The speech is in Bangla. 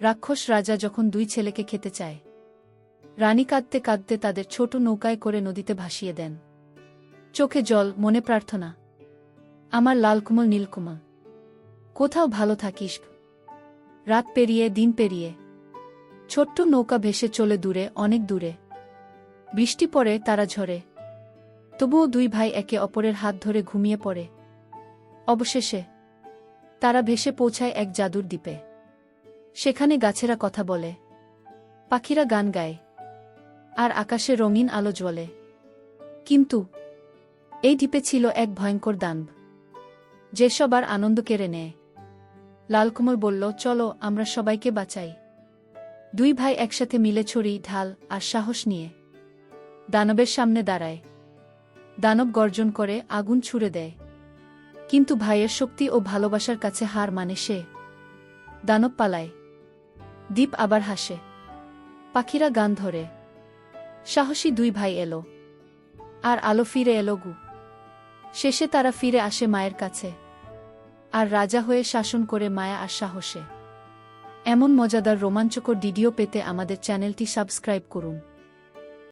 রাক্ষস রাজা যখন দুই ছেলেকে খেতে চায়, রানী কাঁদতে কাঁদতে তাদের ছোট নৌকায় করে নদীতে ভাসিয়ে দেন। চোখে জল, মনে প্রার্থনা, আমার লালকুমল নীলকুমল, কোথাও ভালো থাকিস। রাত পেরিয়ে দিন পেরিয়ে ছোট্ট নৌকা ভেসে চলে দূরে, অনেক দূরে। বৃষ্টি পড়ে, তারা ঝরে, তবুও দুই ভাই একে অপরের হাত ধরে ঘুমিয়ে পড়ে। অবশেষে তারা ভেসে পৌঁছায় এক জাদুর দ্বীপে। সেখানে গাছেরা কথা বলে, পাখিরা গান গায়, আর আকাশে রঙিন আলো জ্বলে। কিন্তু এই দ্বীপে ছিল এক ভয়ঙ্কর দানব, যে সবার আনন্দ কেড়ে নেয়। লালকমল বলল, চলো আমরা সবাইকে বাঁচাই। দুই ভাই একসাথে মিলে ছড়ি, ঢাল আর সাহস নিয়ে দানবের সামনে দাঁড়ায়। দানব গর্জন করে, আগুন ছুড়ে দেয়, কিন্তু ভাইয়ের শক্তি ও ভালোবাসার কাছে হার মানে সে। দানব পালায়, দ্বীপ আবার হাসে, পাখিরা গান ধরে। সাহসী দুই ভাই এলো, আর আলো ফিরে এলো গু। শেষে তারা ফিরে আসে মায়ের কাছে, আর রাজা হয়ে শাসন করে মায়া আর সাহসে। এমন মজাদার রোমাঞ্চকর ভিডিও পেতে আমাদের চ্যানেলটি সাবস্ক্রাইব করুন।